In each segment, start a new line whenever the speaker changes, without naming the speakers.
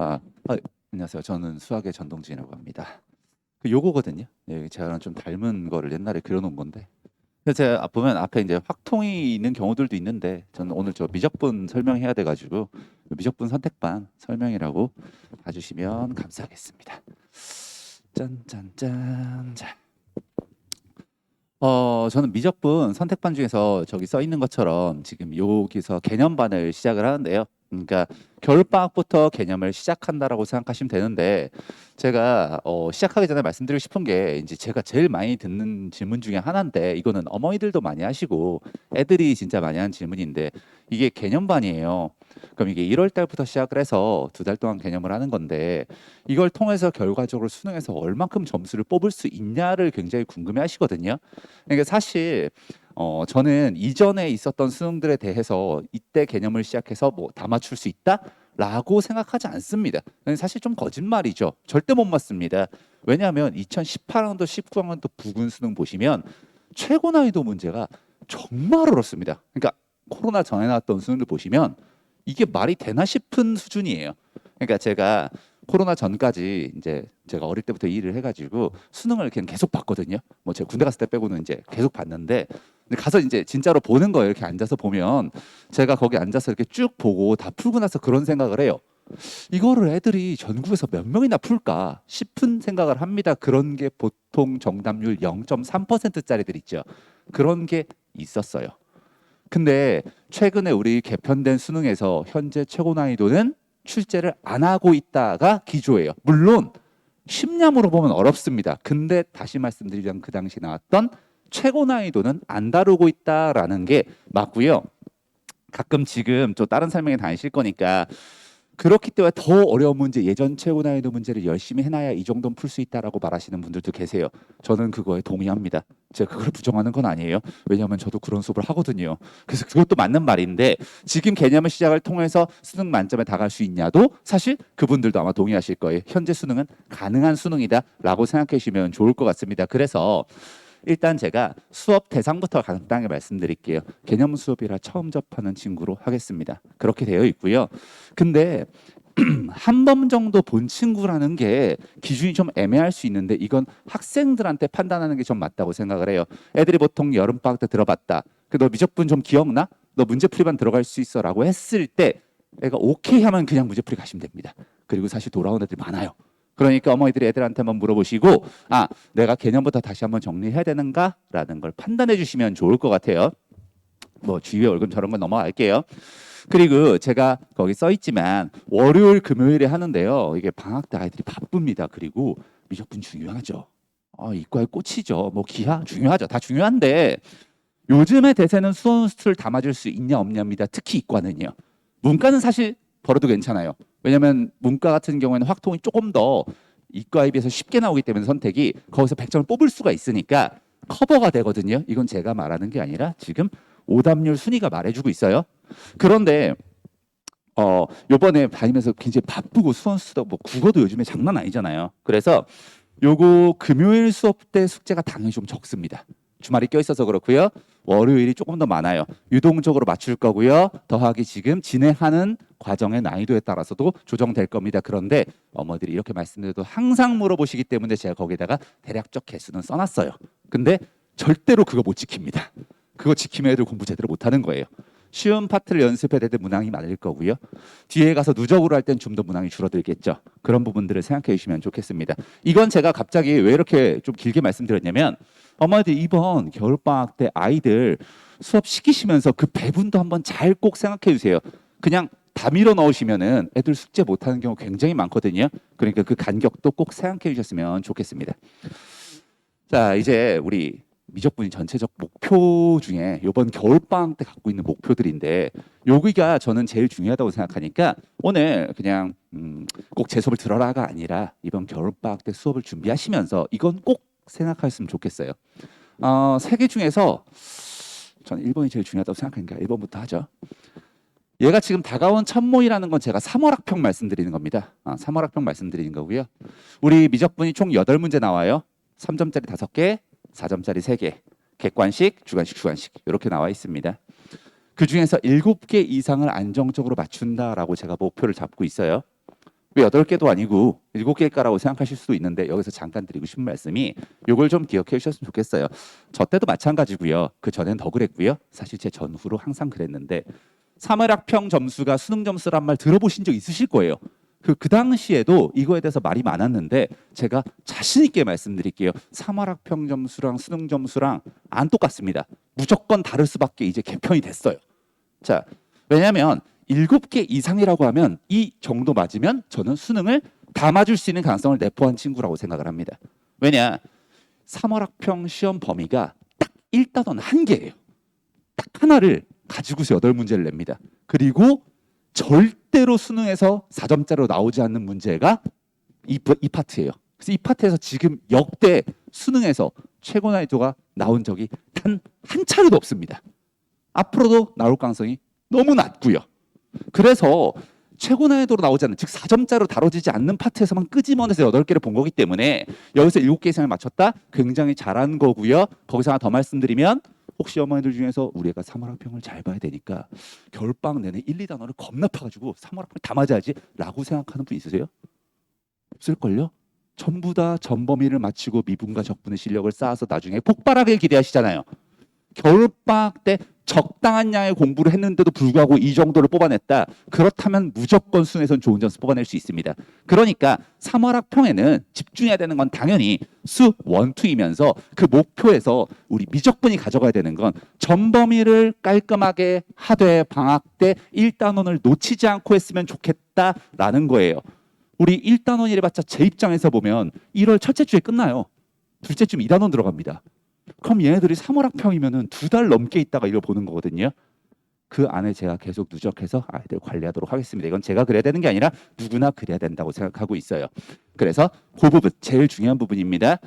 아, 아, 안녕하세요. 저는 수학의 전동진이라고 합니다. 요거거든요. 예, 제가 좀 닮은 거를 옛날에 그려놓은 건데. 그래서 제가 보면 앞에 이제 확통이 있는 경우들도 있는데 저는 오늘 저 미적분 설명해야 돼가지고 미적분 선택반 설명이라고 봐주시면 감사하겠습니다. 짠짠짠. 자, 저는 미적분 선택반 중에서 저기 써 있는 것처럼 지금 여기서 개념반을 시작을 하는데요. 그러니까 겨울방학부터 개념을 시작한다라고 생각하시면 되는데 제가 시작하기 전에 말씀드리고 싶은 게 이제 제가 제일 많이 듣는 질문 중에 하나인데 이거는 어머니들도 많이 하시고 애들이 진짜 많이 하는 질문인데 이게 개념반이에요. 그럼 이게 1월 달부터 시작을 해서 2달 동안 개념을 하는 건데 이걸 통해서 결과적으로 수능에서 얼만큼 점수를 뽑을 수 있냐를 굉장히 궁금해 하시거든요. 그러니까 사실 저는 이전에 있었던 수능들에 대해서 이때 개념을 시작해서 뭐 다 맞출 수 있다라고 생각하지 않습니다. 사실 좀 거짓말이죠. 절대 못 맞습니다. 왜냐하면 2018학년도 19학년도 부군 수능 보시면 최고 난이도 문제가 정말 어렵습니다. 그러니까 코로나 전에 나왔던 수능들 보시면 이게 말이 되나 싶은 수준이에요. 그러니까 제가 코로나 전까지 이제 제가 어릴 때부터 일을 해가지고 수능을 그냥 계속 봤거든요. 뭐 제가 군대 갔을 때 빼고는 이제 계속 봤는데 근데 가서 이제 진짜로 보는 거예요. 이렇게 앉아서 보면 제가 거기 앉아서 이렇게 쭉 보고 다 풀고 나서 그런 생각을 해요. 이거를 애들이 전국에서 몇 명이나 풀까 싶은 생각을 합니다. 그런 게 보통 정답률 0.3%짜리들 있죠. 그런 게 있었어요. 근데 최근에 우리 개편된 수능에서 현재 최고 난이도는 출제를 안 하고 있다가 기조예요. 물론 쉽냐으로 보면 어렵습니다. 근데 다시 말씀드리자면 그 당시 나왔던 최고 난이도는 안 다루고 있다라는 게 맞고요. 가끔 지금 또 다른 설명에 다니실 거니까 그렇기 때문에 더 어려운 문제, 예전 최고 난이도 문제를 열심히 해놔야 이 정도는 풀 수 있다라고 말하시는 분들도 계세요. 저는 그거에 동의합니다. 제가 그걸 부정하는 건 아니에요. 왜냐하면 저도 그런 수업을 하거든요. 그래서 그것도 맞는 말인데 지금 개념의 시작을 통해서 수능 만점에 다갈 수 있냐도 사실 그분들도 아마 동의하실 거예요. 현재 수능은 가능한 수능이다라고 생각해 주시면 좋을 것 같습니다. 그래서 일단 제가 수업 대상부터 간단하게 말씀드릴게요. 개념 수업이라 처음 접하는 친구로 하겠습니다. 그렇게 되어 있고요. 근데 한 번 정도 본 친구라는 게 기준이 좀 애매할 수 있는데 이건 학생들한테 판단하는 게 좀 맞다고 생각을 해요. 애들이 보통 여름방학 때 들어봤다. 너 미적분 좀 기억나? 너 문제풀이반 들어갈 수 있어 라고 했을 때 애가 오케이 하면 그냥 문제풀이 가시면 됩니다. 그리고 사실 돌아온 애들이 많아요. 그러니까 어머니들이 애들한테 한번 물어보시고 내가 개념부터 다시 한번 정리해야 되는가라는 걸 판단해 주시면 좋을 것 같아요. 뭐 주위에 얼굴 저런 건 넘어갈게요. 그리고 제가 거기 써 있지만 월요일 금요일에 하는데요. 이게 방학 때 아이들이 바쁩니다. 그리고 미적분 중요하죠. 이과의 꽃이죠. 뭐 기하 중요하죠. 다 중요한데 요즘의 대세는 수원수를 담아줄 수 있냐 없냐입니다. 특히 이과는요. 문과는 사실 벌어도 괜찮아요. 왜냐하면 문과 같은 경우에는 확통이 조금 더 이과에 비해서 쉽게 나오기 때문에 선택이 거기서 100점을 뽑을 수가 있으니까 커버가 되거든요. 이건 제가 말하는 게 아니라 지금 오답률 순위가 말해주고 있어요. 그런데 요번에 다니면서 굉장히 바쁘고 수원수도 뭐 국어도 요즘에 장난 아니잖아요. 그래서 요거 금요일 수업 때 숙제가 당연히 좀 적습니다. 주말이 껴있어서 그렇고요. 월요일이 조금 더 많아요. 유동적으로 맞출 거고요. 더하기 지금 진행하는 과정의 난이도에 따라서도 조정될 겁니다. 그런데 어머니들이 이렇게 말씀드려도 항상 물어보시기 때문에 제가 거기다가 대략적 개수는 써놨어요. 근데 절대로 그거 못 지킵니다. 그거 지키면 애들 공부 제대로 못하는 거예요. 쉬운 파트를 연습해야 될 때 문항이 많을 거고요. 뒤에 가서 누적으로 할 땐 좀 더 문항이 줄어들겠죠. 그런 부분들을 생각해 주시면 좋겠습니다. 이건 제가 갑자기 왜 이렇게 좀 길게 말씀드렸냐면 어머니들 이번 겨울방학 때 아이들 수업 시키시면서 그 배분도 한번 잘 꼭 생각해 주세요. 그냥 다 밀어 넣으시면은 애들 숙제 못하는 경우 굉장히 많거든요. 그러니까 그 간격도 꼭 생각해 주셨으면 좋겠습니다. 자, 이제 우리 미적분이 전체적 목표 중에 이번 겨울방학 때 갖고 있는 목표들인데 여기가 저는 제일 중요하다고 생각하니까 오늘 그냥 꼭 제 수업을 들어라가 아니라 이번 겨울방학 때 수업을 준비하시면서 이건 꼭 생각하셨으면 좋겠어요. 세 개 중에서 저는 1번이 제일 중요하다고 생각하니까 1번부터 하죠. 얘가 지금 다가온 천모이라는 건 제가 3월 학평 말씀드리는 겁니다. 3월 학평 말씀드리는 거고요. 우리 미적분이 총 8문제 나와요. 3점짜리 5개, 4점짜리 3개, 객관식, 주관식, 주관식 이렇게 나와 있습니다. 그 중에서 7개 이상을 안정적으로 맞춘다라고 제가 목표를 잡고 있어요. 왜 8개도 아니고 7개일까라고 생각하실 수도 있는데 여기서 잠깐 드리고 싶은 말씀이 요걸 좀 기억해 주셨으면 좋겠어요. 저 때도 마찬가지고요. 그 전엔 더 그랬고요. 사실 제 전후로 항상 그랬는데 3월 학평 점수가 수능 점수란 말 들어보신 적 있으실 거예요. 그 당시에도 이거에 대해서 말이 많았는데 제가 자신 있게 말씀드릴게요. 3월 학평 점수랑 수능 점수랑 안 똑같습니다. 무조건 다를 수밖에 이제 개편이 됐어요. 자, 왜냐하면 7개 이상이라고 하면 이 정도 맞으면 저는 수능을 다 맞을 수 있는 가능성을 내포한 친구라고 생각을 합니다. 왜냐? 3월 학평 시험 범위가 딱 1단원 한 개예요. 딱 하나를 가지고서 8문제를 냅니다. 그리고 절대로 수능에서 4점짜리로 나오지 않는 문제가 이 파트예요. 그래서 이 파트에서 지금 역대 수능에서 최고 난이도가 나온 적이 단 한 차례도 없습니다. 앞으로도 나올 가능성이 너무 낮고요. 그래서 최고 난이도로 나오지 않는, 즉 4점짜리로 다뤄지지 않는 파트에서만 끄집어내서 8개를 본 거기 때문에 여기서 7개 이상을 맞췄다? 굉장히 잘한 거고요. 거기서 하나 더 말씀드리면 혹시 어머니들 중에서 우리 애가 3월 학평을 잘 봐야 되니까 겨울방학 내내 1, 2단원을 겁나 파가지고 3월 학평 다 맞아야지 라고 생각하는 분 있으세요? 없을걸요? 전부 다 전범위를 맞추고 미분과 적분의 실력을 쌓아서 나중에 폭발하길 기대하시잖아요. 겨울방학 때 적당한 양의 공부를 했는데도 불구하고 이 정도를 뽑아냈다. 그렇다면 무조건 수능에서는 좋은 점수 뽑아낼 수 있습니다. 그러니까 3월 학평에는 집중해야 되는 건 당연히 수 1, 2이면서 그 목표에서 우리 미적분이 가져가야 되는 건 전범위를 깔끔하게 하되 방학 때 1단원을 놓치지 않고 했으면 좋겠다라는 거예요. 우리 1단원 이래봤자 제 입장에서 보면 1월 첫째 주에 끝나요. 둘째 주면 2단원 들어갑니다. 그럼 얘네들이 3월 학평이면은 2달 넘게 있다가 이걸 보는 거거든요. 그 안에 제가 계속 누적해서 아이들 관리하도록 하겠습니다. 이건 제가 그래야 되는 게 아니라 누구나 그래야 된다고 생각하고 있어요. 그래서 그 부분 제일 중요한 부분입니다.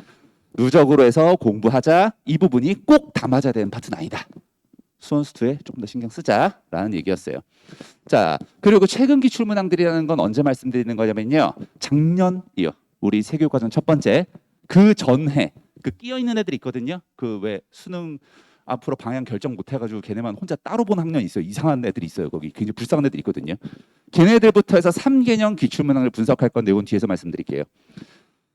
누적으로 해서 공부하자. 이 부분이 꼭 다 맞아야 되는 파트는 아니다. 수원수투에 조금 더 신경 쓰자라는 얘기였어요. 자, 그리고 최근 기출 문항들이라는 건 언제 말씀드리는 거냐면요. 작년이요. 우리 세교과정 첫 번째 그 전해 그 끼어 있는 애들 있거든요. 그 왜 수능 앞으로 방향 결정 못 해가지고 걔네만 혼자 따로 본 학년이 있어요. 이상한 애들이 있어요. 거기 굉장히 불쌍한 애들이 있거든요. 걔네들부터 해서 3개년 기출 문항을 분석할 건데 이건 뒤에서 말씀드릴게요.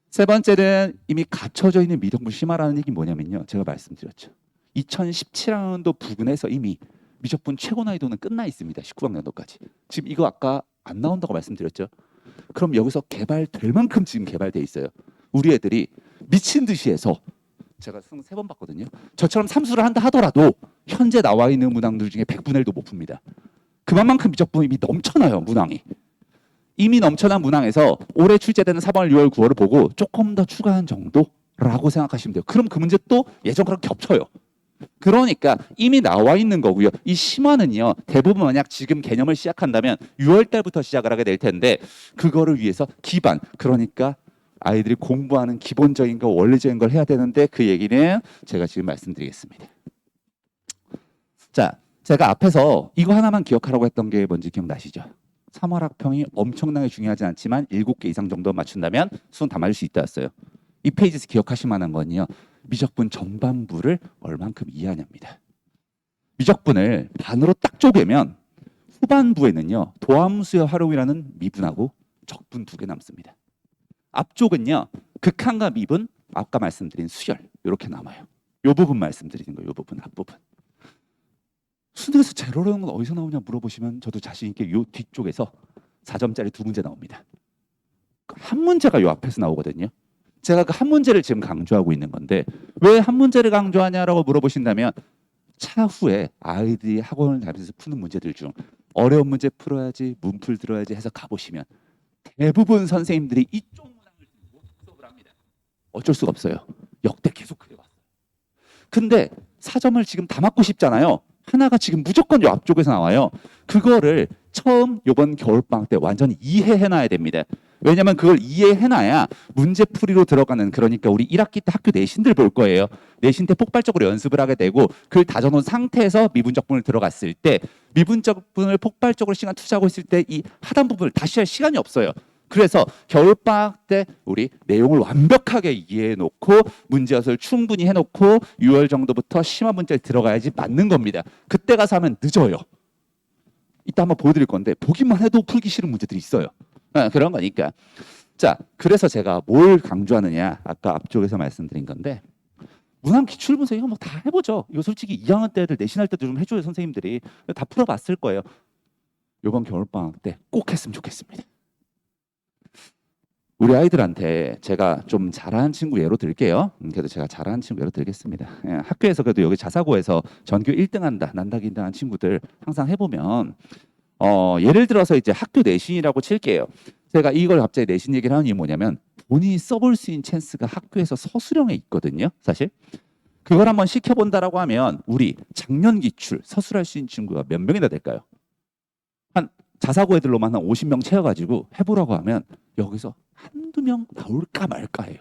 세 번째는 이미 갖춰져 있는 미적분 심화라는 얘기 뭐냐면요. 제가 말씀드렸죠. 2017학년도 부근에서 이미 미적분 최고 난이도는 끝나 있습니다. 19학년도까지. 지금 이거 아까 안 나온다고 말씀드렸죠. 그럼 여기서 개발될 만큼 지금 개발돼 있어요. 우리 애들이 미친 듯이 해서 제가 수능 3번 봤거든요. 저처럼 삼수를 한다 하더라도 현재 나와 있는 문항들 중에 100분의 1도 못 풉니다. 그만큼 미적분이 이미 넘쳐나요. 문항이. 이미 넘쳐난 문항에서 올해 출제되는 3월, 6월, 9월을 보고 조금 더 추가한 정도라고 생각하시면 돼요. 그럼 그 문제 또 예전과랑 겹쳐요. 그러니까 이미 나와 있는 거고요. 이 심화는요. 대부분 만약 지금 개념을 시작한다면 6월 달부터 시작을 하게 될 텐데 그거를 위해서 기반, 그러니까 아이들이 공부하는 기본적인 거 원리적인 걸 해야 되는데 그 얘기는 제가 지금 말씀드리겠습니다. 자, 제가 앞에서 이거 하나만 기억하라고 했던 게 뭔지 기억나시죠? 3월 학평이 엄청나게 중요하지 않지만 7개 이상 정도 맞춘다면 수능 다 맞을 수 있다 였어요. 이 페이지에서 기억하실 만한 건요. 미적분 전반부를 얼만큼 이해하냐입니다. 미적분을 반으로 딱 쪼개면 후반부에는요. 도함수의 활용이라는 미분하고 적분 2개 남습니다. 앞쪽은요. 극한과 미분, 아까 말씀드린 수열 이렇게 남아요. 이 부분 말씀드리는 거예요. 이 부분, 앞부분. 수능에서 제로 어려운 건 어디서 나오냐 물어보시면 저도 자신 있게 이 뒤쪽에서 4점짜리 2문제 나옵니다. 한 문제가 이 앞에서 나오거든요. 제가 그 한 문제를 지금 강조하고 있는 건데 왜 한 문제를 강조하냐라고 물어보신다면 차후에 아이들이 학원을 다니면서 푸는 문제들 중 어려운 문제 풀어야지, 문풀 들어야지 해서 가보시면 대부분 선생님들이 이쪽 문항을 들고 수업을 합니다. 어쩔 수가 없어요. 역대 계속 그래왔어요. 근데 4점을 지금 다 맞고 싶잖아요. 하나가 지금 무조건 요 앞쪽에서 나와요. 그거를 처음 요번 겨울방학 때 완전히 이해해놔야 됩니다. 왜냐면 그걸 이해해놔야 문제풀이로 들어가는, 그러니까 우리 1학기 때 학교 내신들 볼 거예요. 내신 때 폭발적으로 연습을 하게 되고 그걸 다져놓은 상태에서 미분적분을 들어갔을 때 미분적분을 폭발적으로 시간 투자하고 있을 때 이 하단 부분을 다시 할 시간이 없어요. 그래서 겨울방학 때 우리 내용을 완벽하게 이해해놓고 문제연습을 충분히 해놓고 6월 정도부터 심화 문제에 들어가야지 맞는 겁니다. 그때 가서 하면 늦어요. 이따 한번 보여드릴 건데 보기만 해도 풀기 싫은 문제들이 있어요. 그런 거니까. 자, 그래서 제가 뭘 강조하느냐, 아까 앞쪽에서 말씀드린 건데, 문항 기출 분석 이거 뭐 다 해보죠. 이거 솔직히 2학년 때 애들 내신할 때도 좀 해줘요. 선생님들이 다 풀어봤을 거예요. 이번 겨울방학 때 꼭 했으면 좋겠습니다. 우리 아이들한테 제가 좀 잘하는 친구 예로 들게요. 그래도 제가 잘하는 친구 예로 들겠습니다. 예, 학교에서 그래도 여기 자사고에서 전교 1등 한다, 난다기 1등 한 친구들 항상 해보면 예를 들어서 이제 학교 내신이라고 칠게요. 제가 이걸 갑자기 내신 얘기를 하는 이유 뭐냐면 본인이 써볼 수 있는 찬스가 학교에서 서술형에 있거든요. 사실 그걸 한번 시켜본다라고 하면 우리 작년 기출 서술할 수 있는 친구가 몇 명이나 될까요? 한 자사고 애들로만 한 50명 채워가지고 해보라고 하면 여기서 한두 명 나올까 말까예요.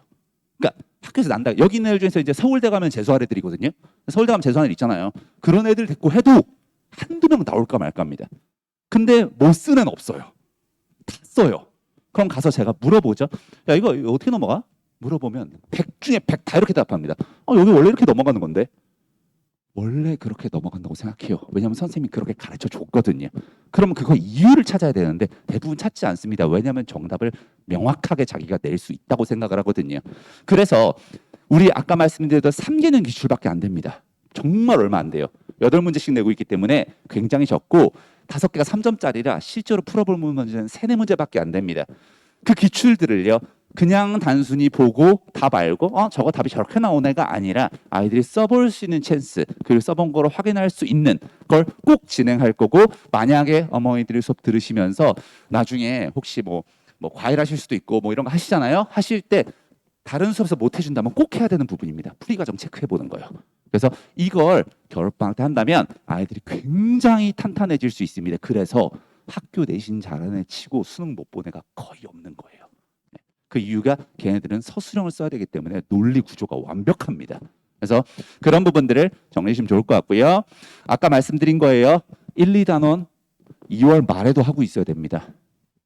그러니까 학교에서 난다. 여기 있는 애들 중에서 이제 서울대 가면 재수할 애들이거든요. 서울대 가면 재수하는 애들 있잖아요. 그런 애들 데리고 해도 한두 명 나올까 말까입니다. 근데 못 쓰는 애는 없어요. 다 써요. 그럼 가서 제가 물어보죠. 야, 이거 어떻게 넘어가? 물어보면 100 중에 100 다 이렇게 답합니다. 여기 원래 이렇게 넘어가는 건데. 원래 그렇게 넘어간다고 생각해요. 왜냐하면 선생님이 그렇게 가르쳐 줬거든요. 그러면 그거 이유를 찾아야 되는데 대부분 찾지 않습니다. 왜냐하면 정답을 명확하게 자기가 낼 수 있다고 생각을 하거든요. 그래서 우리 아까 말씀드린 3개는 기출밖에 안 됩니다. 정말 얼마 안 돼요. 8문제씩 내고 있기 때문에 굉장히 적고 5개가 3점짜리라 실제로 풀어볼 문제는 3, 4문제밖에 안 됩니다. 그 기출들을요. 그냥 단순히 보고 답 알고 저거 답이 저렇게 나오네가 아니라 아이들이 써볼 수 있는 찬스, 그리고 써본 거로 확인할 수 있는 걸 꼭 진행할 거고, 만약에 어머니들이 수업 들으시면서 나중에 혹시 뭐 과일 하실 수도 있고 뭐 이런 거 하시잖아요. 하실 때 다른 수업에서 못 해준다면 꼭 해야 되는 부분입니다. 풀이 과정 체크해 보는 거예요. 그래서 이걸 겨울방학 때 한다면 아이들이 굉장히 탄탄해질 수 있습니다. 그래서 학교 내신 잘하는 애 치고 수능 못 본 애가 거의 없는 거예요. 그 이유가 걔네들은 서술형을 써야 되기 때문에 논리 구조가 완벽합니다. 그래서 그런 부분들을 정리해 주시면 좋을 것 같고요. 아까 말씀드린 거예요. 1, 2단원 2월 말에도 하고 있어야 됩니다.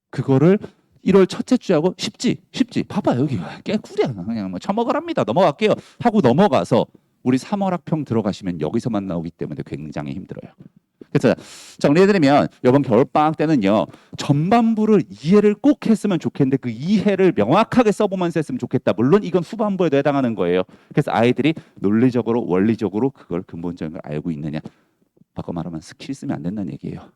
그거를 1월 첫째 주하고 쉽지. 봐봐 여기 깨구려 그냥 뭐 처먹으랍니다. 넘어갈게요 하고 넘어가서 우리 3월 학평 들어가시면 여기서만 나오기 때문에 굉장히 힘들어요. 그래서 정리해드리면 이번 겨울방학 때는요, 전반부를 이해를 꼭 했으면 좋겠는데 그 이해를 명확하게 써보면서 했으면 좋겠다. 물론 이건 후반부에도 해당하는 거예요. 그래서 아이들이 논리적으로 원리적으로 그걸 근본적인 걸 알고 있느냐. 바꿔 말하면 스킬 쓰면 안 된다는 얘기예요.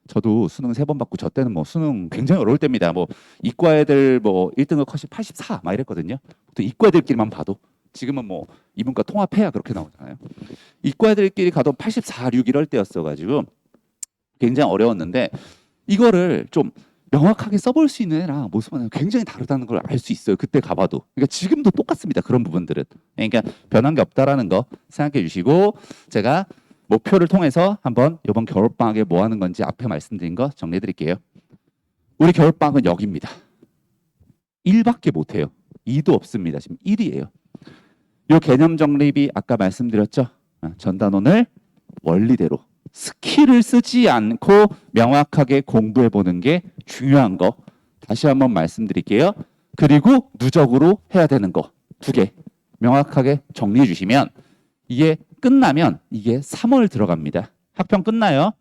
저도 수능 3번 받고 저 때는 뭐 수능 굉장히 어려울 때입니다. 뭐 이과 애들 뭐 1등급 컷이 84 막 이랬거든요. 보통 이과 애들끼리만 봐도. 지금은 뭐 이분과 통합해야 그렇게 나오잖아요. 이과 애들끼리 가도 84, 6 이럴 때였어가지고 굉장히 어려웠는데 이거를 좀 명확하게 써볼 수 있는 애랑 모습은 굉장히 다르다는 걸 알 수 있어요. 그때 가봐도. 그러니까 지금도 똑같습니다. 그런 부분들은. 그러니까 변한 게 없다라는 거 생각해 주시고, 제가 목표를 통해서 한번 이번 겨울방학에 뭐 하는 건지 앞에 말씀드린 거 정리해 드릴게요. 우리 겨울방학은 여기입니다. 1밖에 못해요. 2도 없습니다. 지금 1이에요. 이 개념 정립이 아까 말씀드렸죠. 전단원을 원리대로 스킬을 쓰지 않고 명확하게 공부해 보는 게 중요한 거 다시 한번 말씀드릴게요. 그리고 누적으로 해야 되는 거 2개 명확하게 정리해 주시면 이게 끝나면 이게 3월 들어갑니다. 학평 끝나요.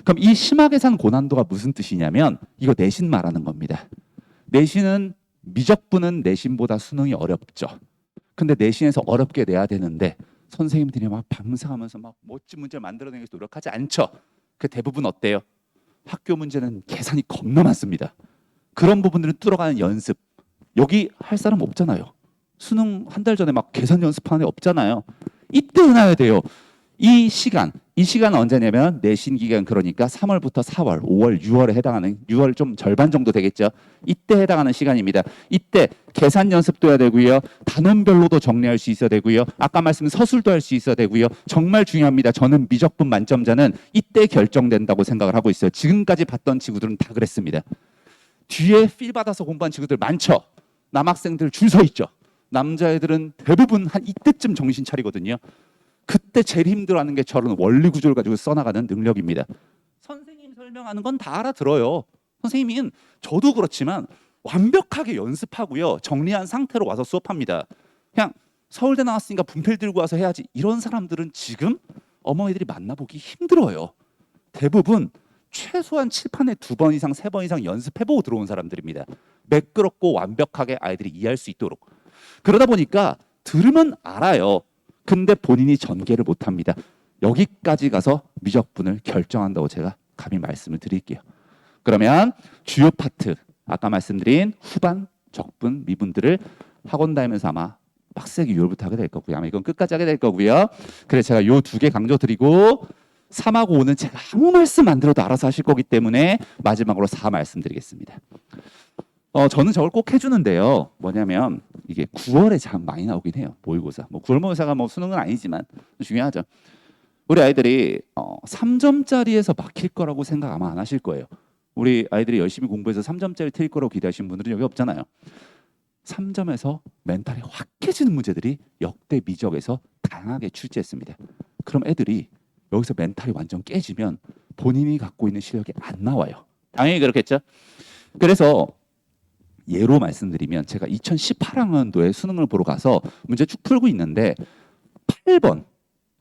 그럼 이 심화계산 고난도가 무슨 뜻이냐면 이거 내신 말하는 겁니다. 내신은 미적분은 내신보다 수능이 어렵죠. 근데 내신에서 어렵게 내야 되는데 선생님들이 막 밤새하면서 막 멋진 문제를 만들어내기 위해서 노력하지 않죠. 그 대부분 어때요? 학교 문제는 계산이 겁나 많습니다. 그런 부분들은 뚫어가는 연습. 여기 할 사람 없잖아요. 수능 한 달 전에 막 계산 연습하는 애 없잖아요. 이때 해놔야 돼요. 이 시간은 언제냐면 내신 기간, 그러니까 3월부터 4월, 5월, 6월에 해당하는 6월 좀 절반 정도 되겠죠. 이때 해당하는 시간입니다. 이때 계산 연습도 해야 되고요. 단원별로도 정리할 수 있어야 되고요. 아까 말씀 서술도 할 수 있어야 되고요. 정말 중요합니다. 저는 미적분 만점자는 이때 결정된다고 생각을 하고 있어요. 지금까지 봤던 친구들은 다 그랬습니다. 뒤에 필 받아서 공부한 친구들 많죠. 남학생들 줄 서 있죠. 남자애들은 대부분 한 이때쯤 정신 차리거든요. 그때 제일 힘들어하는 게 저런 원리 구조를 가지고 써나가는 능력입니다. 선생님 설명하는 건 다 알아들어요. 선생님은 저도 그렇지만 완벽하게 연습하고요. 정리한 상태로 와서 수업합니다. 그냥 서울대 나왔으니까 분필 들고 와서 해야지. 이런 사람들은 지금 어머니들이 만나보기 힘들어요. 대부분 최소한 칠판에 2번 이상, 3번 이상 연습해보고 들어온 사람들입니다. 매끄럽고 완벽하게 아이들이 이해할 수 있도록. 그러다 보니까 들으면 알아요. 근데 본인이 전개를 못합니다. 여기까지 가서 미적분을 결정한다고 제가 감히 말씀을 드릴게요. 그러면 주요 파트, 아까 말씀드린 후반, 적분, 미분들을 학원 다니면서 아마 빡세게 6월부터 하게 될 거고요. 아마 이건 끝까지 하게 될 거고요. 그래서 제가 요 2개 강조드리고 3하고 5는 제가 아무 말씀 안 들어도 알아서 하실 거기 때문에 마지막으로 4 말씀드리겠습니다. 저는 저걸 꼭 해주는데요. 뭐냐면 이게 9월에 참 많이 나오긴 해요. 모의고사. 뭐 9월 모의고사가 뭐 수능은 아니지만 중요하죠. 우리 아이들이 3점짜리에서 막힐 거라고 생각 아마 안 하실 거예요. 우리 아이들이 열심히 공부해서 3점짜리 틀릴 거라고 기대하시는 분들은 여기 없잖아요. 3점에서 멘탈이 확 깨지는 문제들이 역대 미적에서 다양하게 출제했습니다. 그럼 애들이 여기서 멘탈이 완전 깨지면 본인이 갖고 있는 실력이 안 나와요. 당연히 그렇겠죠. 그래서 예로 말씀드리면 제가 2018학년도에 수능을 보러 가서 문제 쭉 풀고 있는데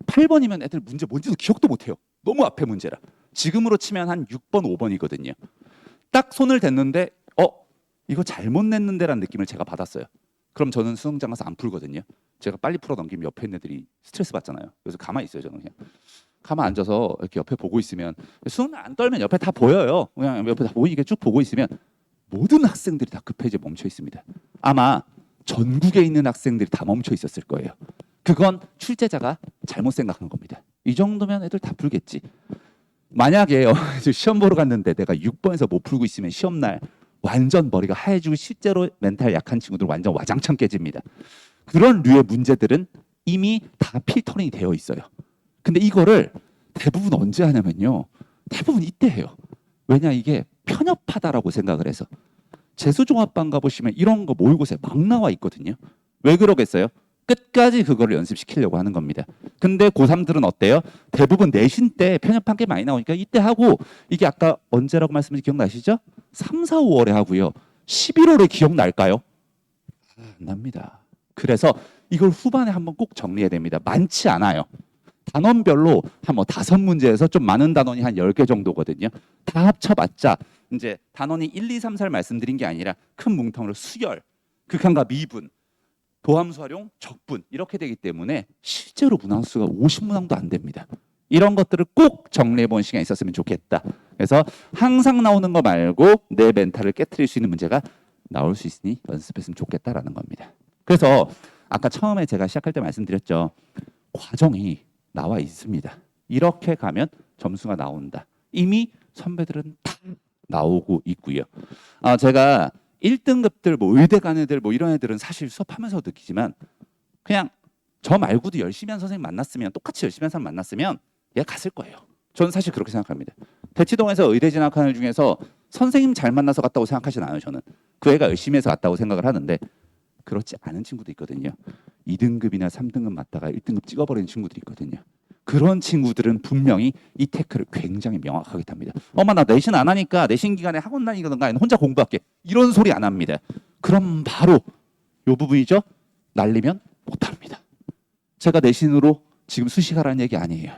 8번이면 애들 문제 뭔지도 기억도 못해요. 너무 앞에 문제라. 지금으로 치면 한 6번, 5번이거든요. 딱 손을 댔는데 이거 잘못 냈는데라는 느낌을 제가 받았어요. 그럼 저는 수능장 가서 안 풀거든요. 제가 빨리 풀어 넘기면 옆에 있는 애들이 스트레스 받잖아요. 그래서 가만히 있어요. 저는 그냥 가만 앉아서 이렇게 옆에 보고 있으면 수능 안 떨면 옆에 다 보여요. 그냥 옆에 다 보이니까 쭉 보고 있으면 모든 학생들이 다 급해져 멈춰 있습니다. 아마 전국에 있는 학생들이 다 멈춰 있었을 거예요. 그건 출제자가 잘못 생각한 겁니다. 이 정도면 애들 다 풀겠지. 만약에 시험 보러 갔는데 내가 6번에서 못 풀고 있으면 시험날 완전 머리가 하얘지고 실제로 멘탈 약한 친구들 완전 와장창 깨집니다. 그런 류의 문제들은 이미 다 필터링이 되어 있어요. 근데 이거를 대부분 언제 하냐면요. 대부분 이때 해요. 왜냐 이게 편협하다라고 생각을 해서. 재수종합반 가보시면 이런 거 모의고사에 막 나와 있거든요. 왜 그러겠어요? 끝까지 그거를 연습시키려고 하는 겁니다. 근데 고3들은 어때요? 대부분 내신 때 편협한 게 많이 나오니까 이때 하고 이게 아까 언제라고 말씀드린 기억나시죠? 3, 4, 5월에 하고요. 11월에 기억날까요? 안 납니다. 그래서 이걸 후반에 한번 꼭 정리해야 됩니다. 많지 않아요. 단원별로 한 뭐 5문제에서 좀 많은 단원이 한 10개 정도거든요. 다 합쳐봤자 이제 단원이 1, 2, 3, 4를 말씀드린 게 아니라 큰 뭉텅이로 수열, 극한과 미분, 도함수 활용, 적분 이렇게 되기 때문에 실제로 문항수가 50문항도 안 됩니다. 이런 것들을 꼭 정리해 본 시간이 있었으면 좋겠다. 그래서 항상 나오는 거 말고 내 멘탈을 깨트릴 수 있는 문제가 나올 수 있으니 연습했으면 좋겠다라는 겁니다. 그래서 아까 처음에 제가 시작할 때 말씀드렸죠. 과정이 나와 있습니다. 이렇게 가면 점수가 나온다. 이미 선배들은 다 나오고 있고요. 제가 1등급들 뭐 의대 간 애들 뭐 이런 애들은 사실 수업하면서 느끼지만 그냥 저 말고도 열심히 한 선생님 만났으면 똑같이 열심히 한 사람 만났으면 얘 갔을 거예요. 저는 사실 그렇게 생각합니다. 대치동에서 의대 진학하는 애 중에서 선생님 잘 만나서 갔다고 생각하진 않아요. 저는 그 애가 열심히 해서 갔다고 생각을 하는데 그렇지 않은 친구도 있거든요. 2등급이나 3등급 맞다가 1등급 찍어버리는 친구들이 있거든요. 그런 친구들은 분명히 이 태클을 굉장히 명확하게 탑니다. 엄마 나 내신 안 하니까 내신 기간에 학원 다니거든가 혼자 공부할게. 이런 소리 안 합니다. 그럼 바로 이 부분이죠. 날리면 못합니다. 제가 내신으로 지금 수시가라는 얘기 아니에요.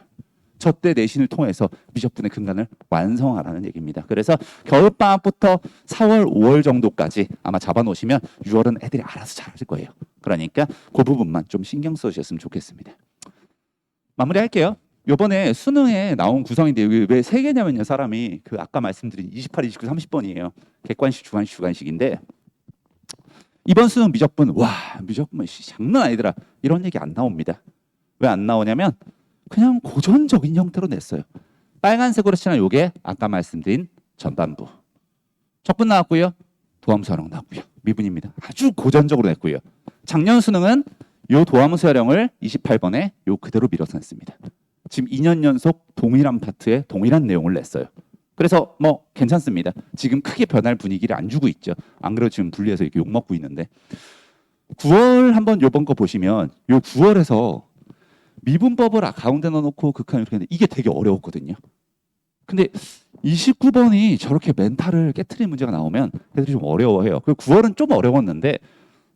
저 때 내신을 통해서 미적분의 근간을 완성하라는 얘기입니다. 그래서 겨울방학부터 4월, 5월 정도까지 아마 잡아놓으시면 6월은 애들이 알아서 잘하실 거예요. 그러니까 그 부분만 좀 신경 써주셨으면 좋겠습니다. 마무리할게요. 요번에 수능에 나온 구성인데 왜 3개냐면요. 사람이 그 아까 말씀드린 28, 29, 30번이에요. 객관식, 주관식, 주관식인데 이번 수능 미적분 와 미적분 장난 아니더라. 이런 얘기 안 나옵니다. 왜 안 나오냐면 그냥 고전적인 형태로 냈어요. 빨간색으로 칠한 요게 아까 말씀드린 전반부. 적분 나왔고요. 도함수 활용 나왔고요. 미분입니다. 아주 고전적으로 냈고요. 작년 수능은 요 도함수 활용을 28번에 요 그대로 밀어서 냈습니다. 지금 2년 연속 동일한 파트에 동일한 내용을 냈어요. 그래서 뭐 괜찮습니다. 지금 크게 변할 분위기를 안 주고 있죠. 안 그래도 지금 분리해서 이렇게 욕먹고 있는데 9월 한번 요번 거 보시면 요 9월에서 미분법을 가운데 넣어놓고 극한 이렇게 했는데 이게 되게 어려웠거든요. 근데 29번이 저렇게 멘탈을 깨트리는 문제가 나오면 애들이 좀 어려워해요. 그리고 9월은 좀 어려웠는데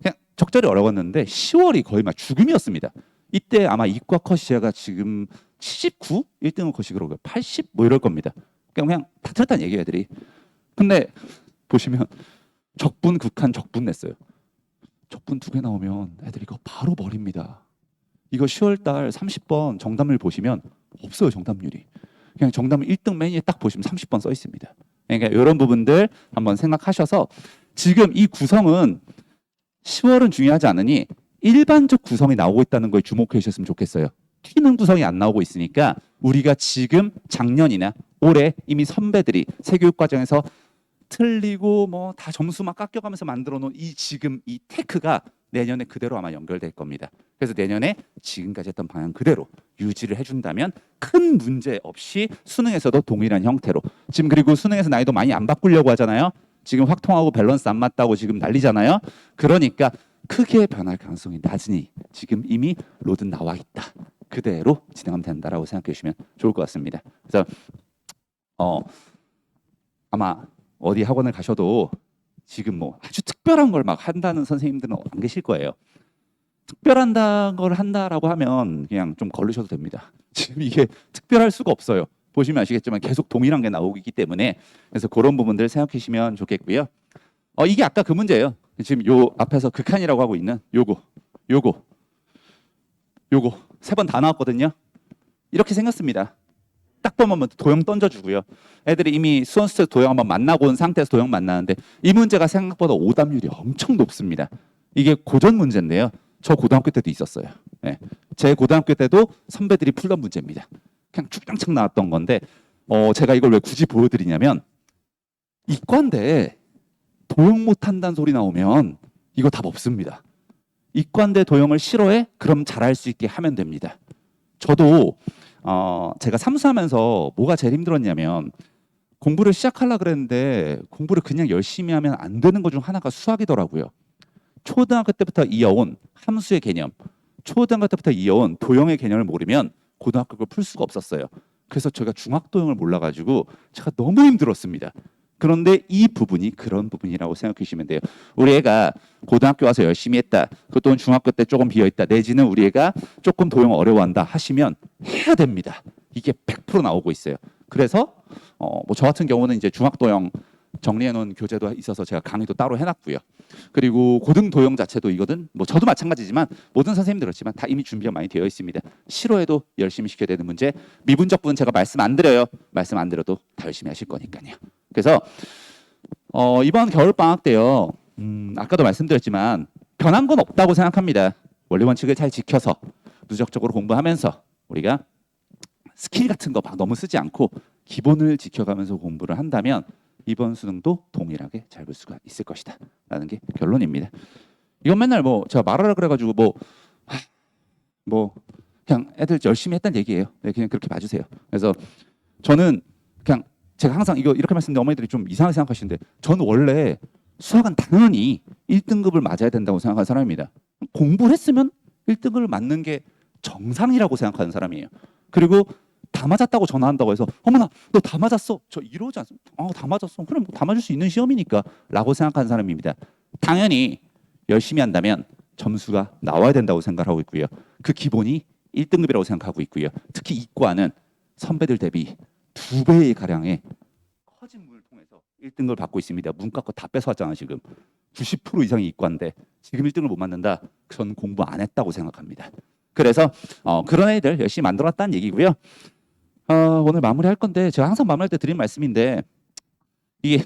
그냥 적절히 어려웠는데 10월이 거의 막 죽음이었습니다. 이때 아마 이과 컷이 제가 지금 79? 1등은 컷이 그러고요. 80? 뭐 이럴 겁니다. 그냥 다 틀렸다는 얘기예요, 애들이. 근데 보시면 적분, 극한, 적분 냈어요. 적분 2개 나오면 애들이 이거 바로 버립니다. 이거 10월 달 30번 정답률 보시면 없어요, 정답률이. 그냥 정답률 1등 메뉴에 딱 보시면 30번 써 있습니다. 그러니까 이런 부분들 한번 생각하셔서 지금 이 구성은 10월은 중요하지 않으니 일반적 구성이 나오고 있다는 거에 주목해 주셨으면 좋겠어요. 튀는 구성이 안 나오고 있으니까 우리가 지금 작년이나 올해 이미 선배들이 세교육 과정에서 틀리고 뭐 다 점수 막 깎여가면서 만들어 놓은 이 지금 이 테크가 내년에 그대로 아마 연결될 겁니다. 그래서 내년에 지금까지 했던 방향 그대로 유지를 해준다면 큰 문제 없이 수능에서도 동일한 형태로 지금 그리고 수능에서 난이도 많이 안 바꾸려고 하잖아요. 지금 확통하고 밸런스 안 맞다고 지금 난리잖아요. 그러니까 크게 변할 가능성이 낮으니 지금 이미 로드 나와 있다. 그대로 진행하면 된다라고 생각해 주시면 좋을 것 같습니다. 그래서 아마 어디 학원을 가셔도 지금 뭐 아주 특별한 걸 막 한다는 선생님들은 안 계실 거예요. 특별한 걸 한다라고 하면 그냥 좀 걸르셔도 됩니다. 지금 이게 특별할 수가 없어요. 보시면 아시겠지만 계속 동일한 게 나오기 때문에 그래서 그런 부분들 생각해 주시면 좋겠고요. 이게 아까 그 문제예요. 지금 요 앞에서 극한이라고 하고 있는 요거 3번 다 나왔거든요. 이렇게 생겼습니다. 딱 보면 도형 던져주고요. 애들이 이미 수원스트 도형 한번 만나고 온 상태에서 도형 만나는데 이 문제가 생각보다 오답률이 엄청 높습니다. 이게 고전 문제인데요. 저 고등학교 때도 있었어요. 네. 제 고등학교 때도 선배들이 풀던 문제입니다. 그냥 쭉장창 나왔던 건데 제가 이걸 왜 굳이 보여드리냐면 이과인데 도형 못한다는 소리 나오면 이거 답 없습니다. 이과인데 도형을 싫어해? 그럼 잘할 수 있게 하면 됩니다. 저도 제가 삼수하면서 뭐가 제일 힘들었냐면 공부를 시작하려고 그랬는데 공부를 그냥 열심히 하면 안 되는 것 중 하나가 수학이더라고요. 초등학교 때부터 이어온 함수의 개념, 초등학교 때부터 이어온 도형의 개념을 모르면 고등학교 걸 풀 수가 없었어요. 그래서 제가 중학도형을 몰라가지고 제가 너무 힘들었습니다. 그런데 이 부분이 그런 부분이라고 생각해 주시면 돼요. 우리 애가 고등학교 와서 열심히 했다. 그것도 중학교 때 조금 비어있다. 내지는 우리 애가 조금 도형 어려워한다 하시면 해야 됩니다. 이게 100% 나오고 있어요. 그래서 뭐 저 같은 경우는 이제 중학도형 정리해 놓은 교재도 있어서 제가 강의도 따로 해놨고요. 그리고 고등도형 자체도 이거든 뭐 저도 마찬가지지만 모든 선생님들 그렇지만 다 이미 준비가 많이 되어 있습니다. 싫어해도 열심히 시켜야 되는 문제. 미분적 부분 제가 말씀 안 드려요. 말씀 안 드려도 다 열심히 하실 거니까요. 그래서 이번 겨울방학 때요. 아까도 말씀드렸지만 변한 건 없다고 생각합니다. 원리 원칙을 잘 지켜서 누적적으로 공부하면서 우리가 스킬 같은 거 막 너무 쓰지 않고 기본을 지켜가면서 공부를 한다면 이번 수능도 동일하게 잘 볼 수가 있을 것이다 라는 게 결론입니다. 이건 맨날 뭐 제가 말하라 그래가지고 뭐 그냥 애들 열심히 했다는 얘기예요. 네, 그냥 그렇게 봐주세요. 그래서 저는 그냥 제가 항상 이거 이렇게 말씀드리는데 어머니들이 좀 이상하게 생각하시는데 저는 원래 수학은 당연히 1등급을 맞아야 된다고 생각하는 사람입니다. 공부를 했으면 1등급을 맞는 게 정상이라고 생각하는 사람이에요. 그리고 다 맞았다고 전화한다고 해서 어머나 너 다 맞았어 저 이러지 않습니다. 다 맞았어 그럼 다 맞을 수 있는 시험이니까 라고 생각하는 사람입니다. 당연히 열심히 한다면 점수가 나와야 된다고 생각하고 있고요. 그 기본이 1등급이라고 생각하고 있고요. 특히 이과는 선배들 대비 2배의 가량의 커진 문을 통해서 1등급을 받고 있습니다. 문과 거 다 뺏어왔잖아 지금. 90% 이상이 이과인데 지금 1등을 못 맞는다. 전 공부 안 했다고 생각합니다. 그래서 그런 애들 열심히 만들어놨다는 얘기고요. 오늘 마무리할 건데 제가 항상 마무리할 때 드린 말씀인데 이게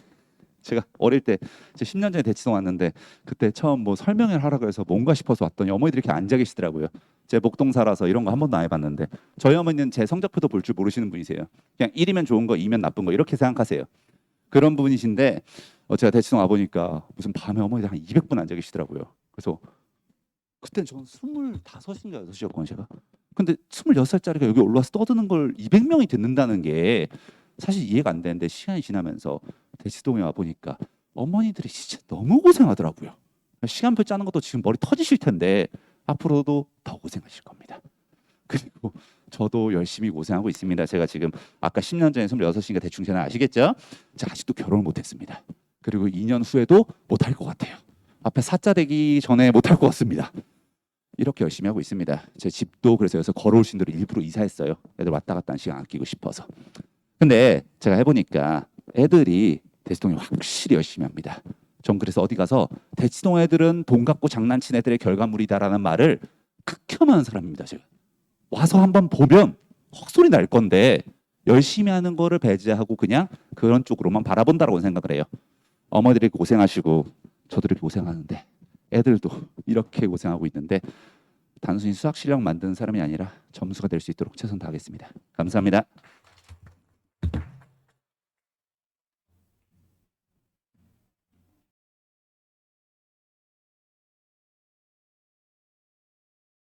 제가 어릴 때 10년 전에 대치동 왔는데 그때 처음 뭐 설명을 하라고 해서 뭔가 싶어서 왔더니 어머니들이 이렇게 앉아 계시더라고요. 제 목동사라서 이런 거 한 번도 안 해봤는데 저희 어머니는 제 성적표도 볼 줄 모르시는 분이세요. 그냥 1이면 좋은 거 2면 나쁜 거 이렇게 생각하세요. 그런 분이신데 제가 대치동 와보니까 무슨 밤에 어머니들 한 200분 앉아 계시더라고요. 그래서 그때는 저는 25인가 6이었거든요 제가. 근데 26살짜리가 여기 올라와서 떠드는 걸 200명이 듣는다는 게 사실 이해가 안 되는데 시간이 지나면서 대치동에 와보니까 어머니들이 진짜 너무 고생하더라고요. 시간표 짜는 것도 지금 머리 터지실 텐데 앞으로도 더 고생하실 겁니다. 그리고 저도 열심히 고생하고 있습니다. 제가 지금 아까 10년 전에 26이니까 대충 제가 아시겠죠? 제가 아직도 결혼을 못했습니다. 그리고 2년 후에도 못할 것 같아요. 앞에 사자 되기 전에 못할 것 같습니다. 이렇게 열심히 하고 있습니다. 제 집도 그래서 여기서 걸어오신 대로 일부러 이사했어요. 애들 왔다 갔다 하는 시간 아끼고 싶어서. 근데 제가 해보니까 애들이 대치동에 확실히 열심히 합니다. 전 그래서 어디 가서 대치동 애들은 돈 갖고 장난친 애들의 결과물이다라는 말을 극혐하는 사람입니다. 제가 와서 한번 보면 헛소리 날 건데 열심히 하는 거를 배제하고 그냥 그런 쪽으로만 바라본다라고 생각을 해요. 어머니들이 고생하시고 저도 이렇게 고생하는데 애들도 이렇게 고생하고 있는데 단순히 수학 실력 만드는 사람이 아니라 점수가 될 수 있도록 최선 다하겠습니다. 감사합니다.